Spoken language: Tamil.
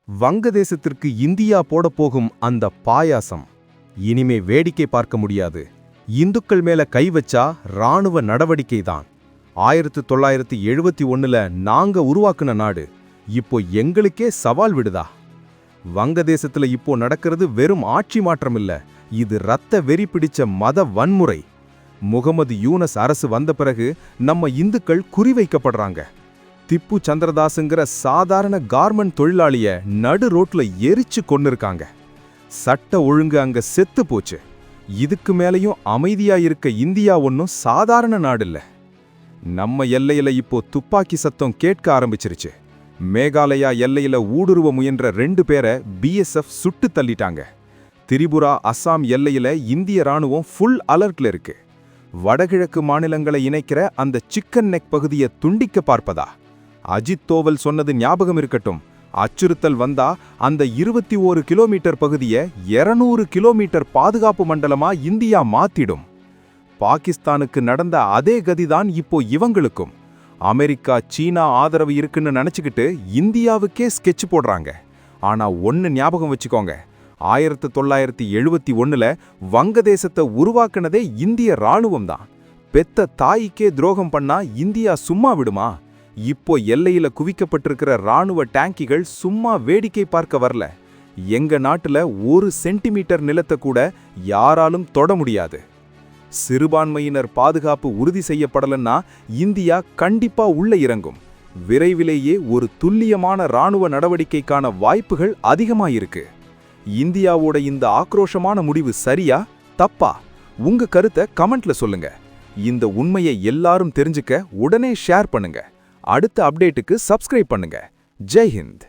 வங்கதேசத்திற்கு இந்தியா போடப்போகும் அந்த பாயாசம் இனிமே வேடிக்கை பார்க்க முடியாது. இந்துக்கள் மேல கை வச்சா இராணுவ நடவடிக்கைதான். 1971ல நாங்க உருவாக்குன நாடு இப்போ எங்களுக்கே சவால் விடுதா? வங்கதேசத்துல இப்போ நடக்கிறது வெறும் ஆட்சி மாற்றம் இல்ல, இது ரத்த வெறி பிடிச்ச மத வன்முறை. முகமது யூனஸ் அரசு வந்த பிறகு நம்ம இந்துக்கள் குறிவைக்கப்படுறாங்க. திப்பு சந்திரதாஸுங்கிற சாதாரண கார்மெண்ட் தொழிலாளிய நடு ரோட்ல எரிச்சு கொன்னிருக்காங்க. சட்ட ஒழுங்கு அங்க செத்து போச்சு. இதுக்கு மேலையும் அமைதியா இருக்க இந்தியா ஒன்னும் சாதாரண நாடில்ல. நம்ம எல்லையில இப்போ துப்பாக்கி சத்தம் கேட்க ஆரம்பிச்சிருச்சு. மேகாலயா எல்லையில ஊடுருவ முயன்ற 2 பேரை BSF சுட்டு தள்ளிட்டாங்க. திரிபுரா அசாம் எல்லையில இந்திய ராணுவம் ஃபுல் அலர்ட்ல இருக்கு. வடகிழக்கு மாநிலங்களை இணைக்கிற அந்த சிக்கன் நெக் பகுதியை துண்டிக்க பார்ப்பதா? அஜித் தோவல் சொன்னது ஞாபகம் இருக்கட்டும். அச்சுறுத்தல் வந்தா அந்த 21 கிலோமீட்டர் பகுதியை 200 கிலோமீட்டர் பாதுகாப்பு மண்டலமா இந்தியா மாத்திடும். பாகிஸ்தானுக்கு நடந்த அதே கதிதான் இப்போ இவங்களுக்கும். அமெரிக்கா சீனா ஆதரவு இருக்குன்னு நினைச்சுக்கிட்டு இந்தியாவுக்கே ஸ்கெட்ச் போடுறாங்க. ஆனா ஒன்னு ஞாபகம் வச்சுக்கோங்க, 1971ல வங்கதேசத்தை உருவாக்குனதே இந்திய ராணுவம் தான். பெத்த தாய்க்கே துரோகம் பண்ணா இந்தியா சும்மா விடுமா? இப்போ எல்லையில குவிக்கப்பட்டிருக்கிற ராணுவ டேங்கிகள் சும்மா வேடிக்கை பார்க்க வரல. எங்க நாட்டுல 1 சென்டிமீட்டர் நிலத்தை கூட யாராலும் தொட முடியாது. சிறுபான்மையினர் பாதுகாப்பு உறுதி செய்யப்படலன்னா இந்தியா கண்டிப்பா உள்ள இறங்கும். விரைவிலேயே ஒரு துல்லியமான ராணுவ நடவடிக்கைக்கான வாய்ப்புகள் அதிகமாயிருக்கு. இந்தியாவோட இந்த ஆக்ரோஷமான முடிவு சரியா தப்பா? உங்க கருத்தை கமெண்ட்ல சொல்லுங்க. இந்த உண்மையை எல்லாரும் தெரிஞ்சுக்க உடனே ஷேர் பண்ணுங்க. அடுத்த அப்டேட்டுக்கு சப்ஸ்கிரைப் பண்ணுங்க. ஜெய் ஹிந்த்.